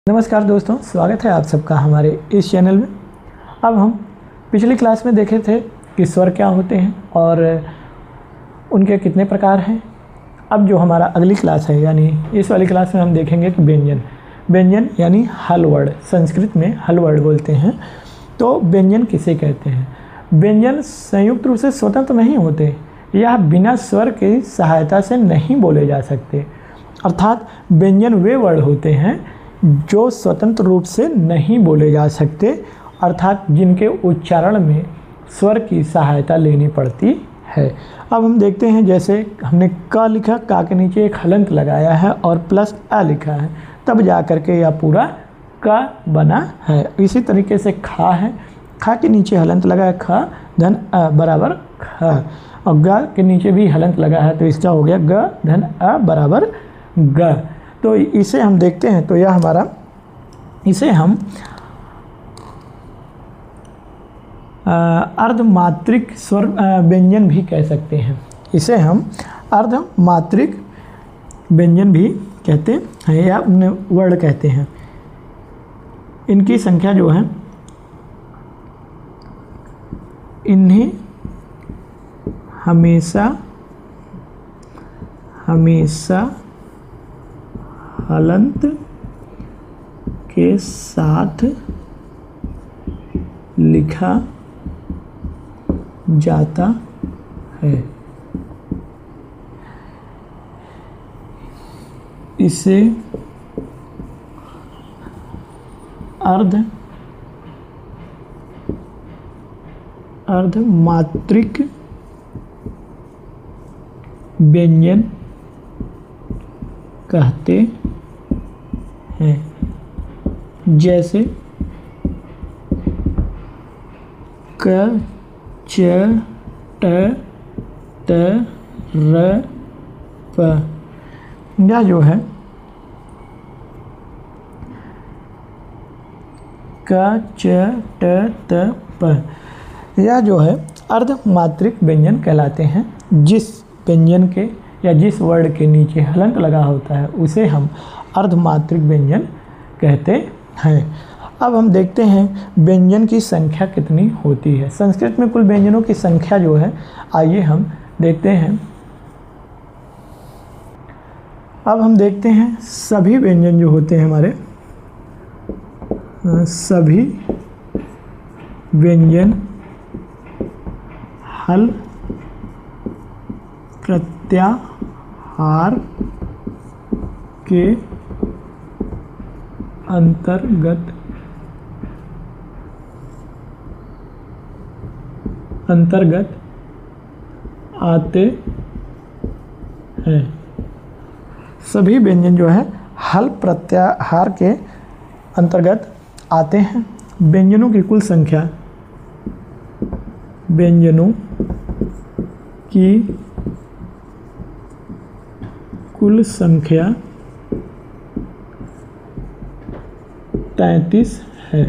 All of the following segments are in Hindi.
नमस्कार दोस्तों, स्वागत है आप सबका हमारे इस चैनल में। अब हम पिछली क्लास में देखे थे कि स्वर क्या होते हैं और उनके कितने प्रकार हैं। अब जो हमारा अगली क्लास है यानी इस वाली क्लास में हम देखेंगे कि व्यंजन यानी हल वर्ड, संस्कृत में हल वर्ड बोलते हैं। तो व्यंजन किसे कहते हैं? व्यंजन संयुक्त रूप से स्वतंत्र नहीं होते, यह बिना स्वर की सहायता से नहीं बोले जा सकते। अर्थात व्यंजन वे वर्ड होते हैं जो स्वतंत्र रूप से नहीं बोले जा सकते, अर्थात जिनके उच्चारण में स्वर की सहायता लेनी पड़ती है। अब हम देखते हैं, जैसे हमने क लिखा, का के नीचे एक हलंत लगाया है और प्लस अ लिखा है, तब जा कर के यह पूरा क बना है। इसी तरीके से खा है, खा के नीचे हलंत लगा है, ख धन अ बराबर ख, और ग के नीचे भी हलंत लगा है तो इसका हो गया ग धन अ बराबर ग। तो इसे हम देखते हैं, तो यह हमारा, इसे हम अर्धमात्रिक स्वर व्यंजन भी कह सकते हैं। इसे हम अर्धमात्रिक व्यंजन भी कहते हैं या वर्ण कहते हैं। इनकी संख्या जो है, इन्हें हमेशा हलंत के साथ लिखा जाता है। इसे अर्धमात्रिक व्यंजन कहते हैं। जैसे क च ट त र प, यह जो है क च ट त प, यह जो है अर्धमात्रिक व्यंजन कहलाते हैं। जिस व्यंजन के या जिस वर्ड के नीचे हलंत लगा होता है उसे हम अर्धमात्रिक व्यंजन कहते हैं। अब हम देखते हैं व्यंजन की संख्या कितनी होती है। संस्कृत में कुल व्यंजनों की संख्या जो है, आइए हम देखते हैं। अब हम देखते हैं सभी व्यंजन जो होते हैं हमारे, सभी व्यंजन हल प्रत्याहार के अंतर्गत आते हैं। सभी व्यंजन जो है हल प्रत्याहार के अंतर्गत आते हैं। व्यंजनों की कुल संख्या, व्यंजनों की कुल संख्या 33 है।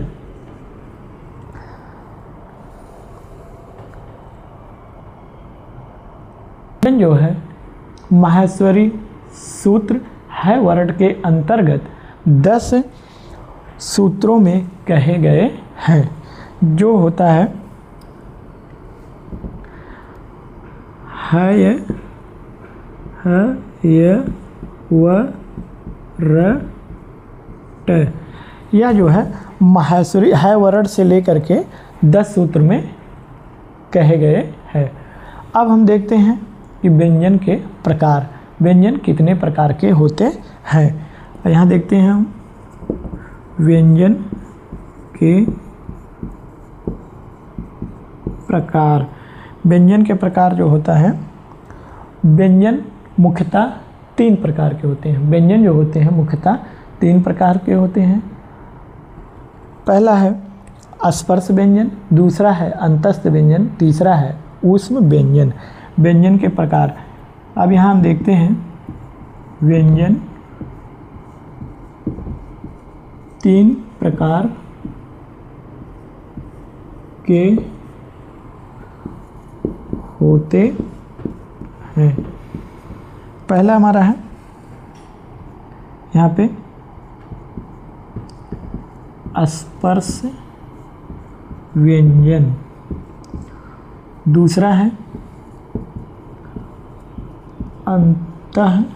जो है माहेश्वरी सूत्र है वर्ड के अंतर्गत 10 सूत्रों में कहे गए हैं। जो होता है य व र ट, यह जो है माहेश्वरी है वर्ड से लेकर के 10 सूत्र में कहे गए हैं। अब हम देखते हैं कि व्यंजन के प्रकार, व्यंजन कितने प्रकार के होते हैं। यहाँ देखते हैं हम व्यंजन के प्रकार। व्यंजन के प्रकार जो होता है, व्यंजन मुख्यतः 3 प्रकार के होते हैं। व्यंजन जो होते हैं मुख्यतः 3 प्रकार के होते हैं। पहला है स्पर्श व्यंजन, दूसरा है अंतस्थ व्यंजन, तीसरा है ऊष्म व्यंजन। व्यंजन के प्रकार, अब यहाँ हम देखते हैं व्यंजन 3 प्रकार के होते हैं। पहला हमारा है यहाँ पे स्पर्श व्यंजन। दूसरा है अंतःस्थ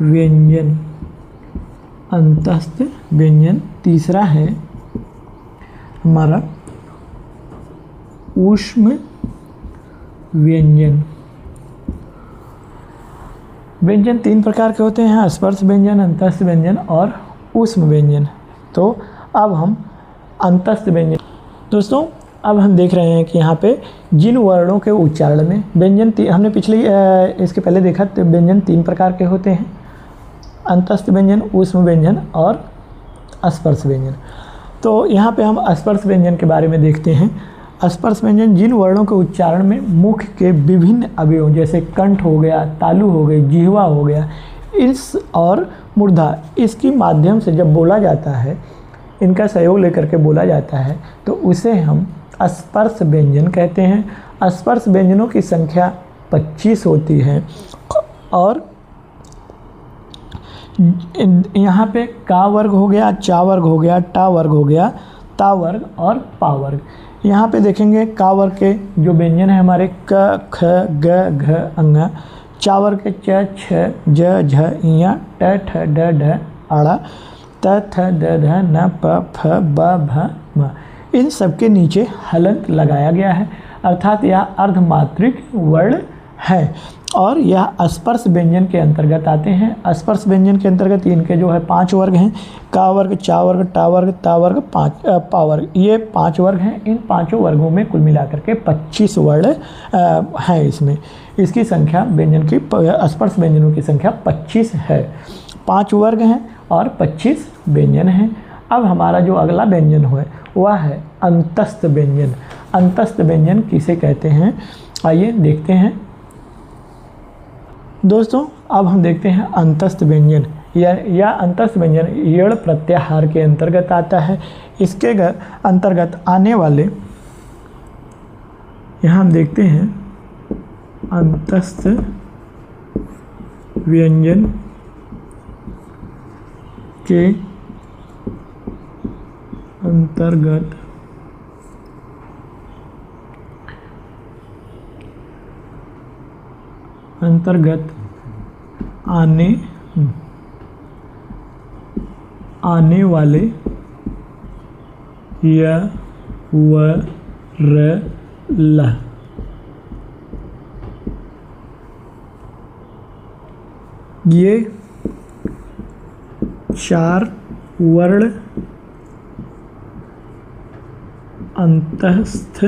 व्यंजन। अंतःस्थ व्यंजन। तीसरा है हमारा ऊष्म व्यंजन। व्यंजन 3 प्रकार के होते हैं, स्पर्श व्यंजन, अंतःस्थ व्यंजन और ऊष्म व्यंजन। तो अब हम अंतःस्थ व्यंजन। दोस्तों अब हम देख रहे हैं कि यहाँ पे जिन वर्णों के उच्चारण में व्यंजन हमने इसके पहले देखा तो व्यंजन 3 प्रकार के होते हैं, अंतःस्थ व्यंजन, ऊष्म व्यंजन और स्पर्श व्यंजन। तो यहाँ पे हम स्पर्श व्यंजन के बारे में देखते हैं। स्पर्श व्यंजन जिन वर्णों के उच्चारण में मुख के विभिन्न अवयवों जैसे कंठ हो गया, तालु हो गई, जिह्वा हो गया, इस और मूर्धा इसके माध्यम से जब बोला जाता है, इनका सहयोग लेकर के बोला जाता है, तो उसे हम स्पर्श व्यंजन कहते हैं। स्पर्श व्यंजनों की संख्या 25 होती है और यहाँ पे का वर्ग हो गया, चा वर्ग हो गया, टा वर्ग हो गया, ता वर्ग और पा वर्ग। यहाँ पे देखेंगे का वर्ग के जो व्यंजन है हमारे क, ख, ग, घ, अंग। चा वर्ग के च, छ, ज, झ, इया, ट, ठ, ड, ढ, आड़ा, त, थ, द, ध, न, प, फ, ब, भ, म। इन सबके नीचे हलंत लगाया गया है, अर्थात यह अर्धमात्रिक वर्ण है और यह स्पर्श व्यंजन के अंतर्गत आते हैं। स्पर्श व्यंजन के अंतर्गत इनके जो है 5 वर्ग हैं, का वर्ग, चा वर्ग, टा वर्ग, ता वर्ग, पा वर्ग। ये 5 वर्ग हैं। इन 5 वर्गों में कुल मिलाकर के 25 वर्ण हैं। इसमें इसकी संख्या व्यंजन की स्पर्श व्यंजनों की संख्या 25 है। 5 वर्ग हैं और 25 व्यंजन हैं। अब हमारा जो अगला व्यंजन है वह है अंतःस्थ व्यंजन। अंतःस्थ व्यंजन किसे कहते हैं, आइए देखते हैं। दोस्तों अब हम देखते हैं अंतःस्थ व्यंजन। यह अंतःस्थ व्यंजन यड़ प्रत्याहार के अंतर्गत आता है। इसके अंतर्गत आने वाले यहाँ हम देखते हैं अंतःस्थ व्यंजन के अंतर्गत आने वाले य, व, र, ल ये 4 वर्ण अंतःस्थ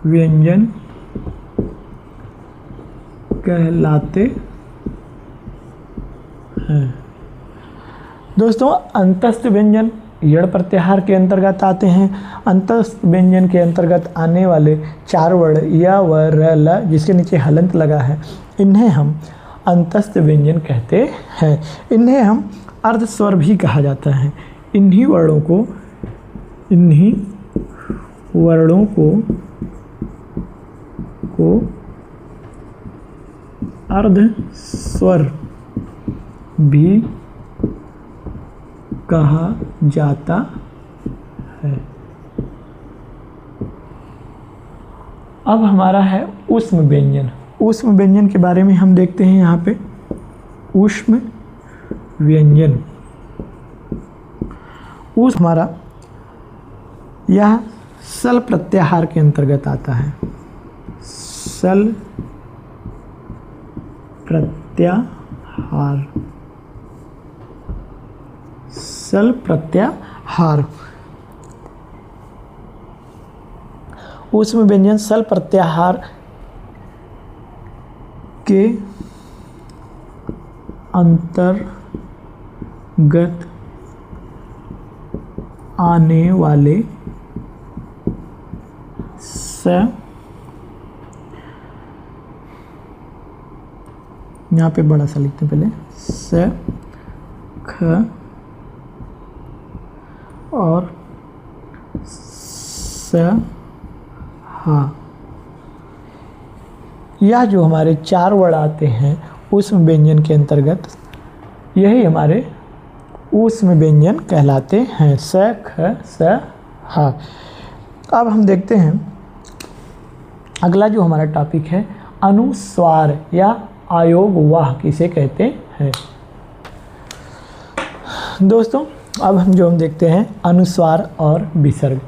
व्यंजन कहलाते हैं। दोस्तों अंतःस्थ व्यंजन यड़ प्रत्याहार के अंतर्गत आते हैं। अंतःस्थ व्यंजन के अंतर्गत आने वाले 4 वर्ण य, व, र, ल जिसके नीचे हलंत लगा है, इन्हें हम अंतःस्थ व्यंजन कहते हैं। इन्हें हम अर्ध स्वर भी कहा जाता है। इन्हीं वर्णों को अर्ध स्वर भी कहा जाता है। अब हमारा है ऊष्म व्यंजन। ऊष्म व्यंजन के बारे में हम देखते हैं यहाँ पे। ऊष्म व्यंजन हमारा यह सल प्रत्याहार के अंतर्गत आता है। सल प्रत्याहार, सल प्रत्याहार। ऊष्म व्यंजन सल प्रत्याहार के अंतर्गत आने वाले स, यहाँ पे बड़ा सा लिखते हैं पहले, स, ख और स, हा। यह जो हमारे 4 वर्ण आते हैं ऊष्म व्यंजन के अंतर्गत यही हमारे ऊष्म व्यंजन कहलाते हैं। स, ख, स, ह। अब हम देखते हैं अगला जो हमारा टॉपिक है अनुस्वार या आयोगवाह किसे कहते हैं। दोस्तों अब हम देखते हैं अनुस्वार और विसर्ग।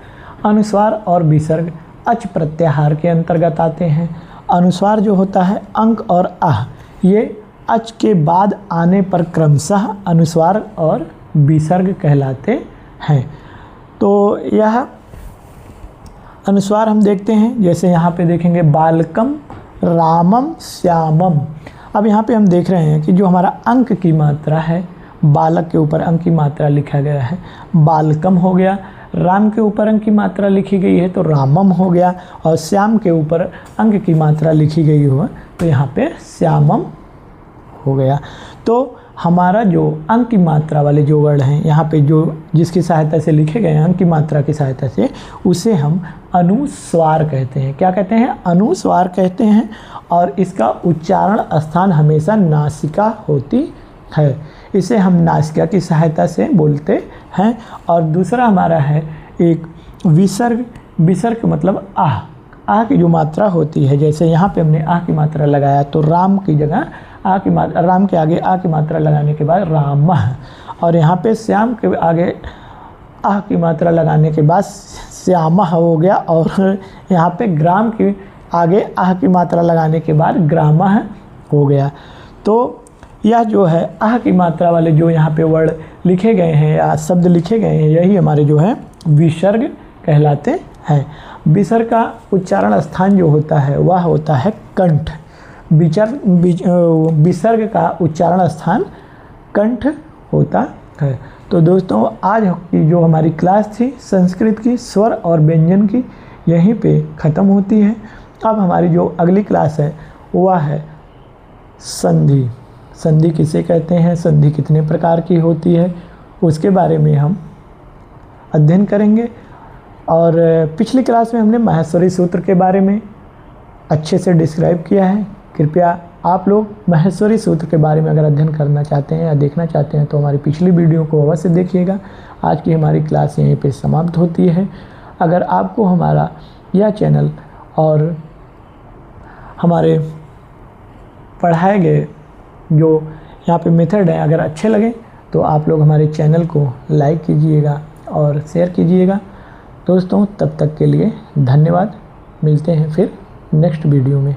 अनुस्वार और विसर्ग अच प्रत्याहार के अंतर्गत आते हैं। अनुस्वार जो होता है अंक और आह, ये अच के बाद आने पर क्रमशः अनुस्वार और विसर्ग कहलाते हैं। तो यह अनुस्वार हम देखते हैं, जैसे यहाँ पे देखेंगे बालकम, रामम, श्यामम। अब यहाँ पे हम देख रहे हैं कि जो हमारा अंक की मात्रा है, बालक के ऊपर अंक की मात्रा लिखा गया है, बालकम हो गया। राम के ऊपर अंक की मात्रा लिखी गई है तो रामम हो गया, और श्याम के ऊपर अंक की मात्रा लिखी गई हो तो यहाँ पे श्यामम हो गया। तो हमारा जो अंक की मात्रा वाले जो वर्ड हैं यहाँ पे जो जिसकी सहायता से लिखे गए हैं अंक की मात्रा की सहायता से, उसे हम अनुस्वार कहते हैं। क्या कहते हैं? अनुस्वार कहते हैं। और इसका उच्चारण स्थान हमेशा नासिका होती है, इसे हम नासिका की सहायता से बोलते हैं। और दूसरा हमारा है एक विसर्ग। विसर्ग मतलब आह, आह की जो मात्रा होती है, जैसे यहाँ पे हमने आह की मात्रा लगाया तो राम की जगह आ की मात्रा, राम के आगे आ की मात्रा लगाने के बाद रामः, और यहाँ पे श्याम के आगे आह की मात्रा लगाने के बाद श्यामः हो गया, और यहाँ पे ग्राम के आगे आह की मात्रा लगाने के बाद ग्रामः हो गया। तो यह जो है आह की मात्रा वाले जो यहाँ पे वर्ड लिखे गए हैं या शब्द लिखे गए हैं, यही हमारे जो है विसर्ग कहलाते हैं। विसर्ग का उच्चारण स्थान जो होता है वह होता है कंठ। विसर्ग का उच्चारण स्थान कंठ होता है। तो दोस्तों आज की जो हमारी क्लास थी संस्कृत की स्वर और व्यंजन की, यहीं पे ख़त्म होती है। अब हमारी जो अगली क्लास है वह है संधि। संधि किसे कहते हैं, संधि कितने प्रकार की होती है, उसके बारे में हम अध्ययन करेंगे। और पिछली क्लास में हमने माहेश्वरी सूत्र के बारे में अच्छे से डिस्क्राइब किया है। कृपया आप लोग माहेश्वरी सूत्र के बारे में अगर अध्ययन करना चाहते हैं या देखना चाहते हैं तो हमारी पिछली वीडियो को अवश्य देखिएगा। आज की हमारी क्लास यहीं पे समाप्त होती है। अगर आपको हमारा यह चैनल और हमारे पढ़ाए गए जो यहाँ पे मेथड है अगर अच्छे लगे तो आप लोग हमारे चैनल को लाइक कीजिएगा और शेयर कीजिएगा। दोस्तों तब तक के लिए धन्यवाद। मिलते हैं फिर नेक्स्ट वीडियो में।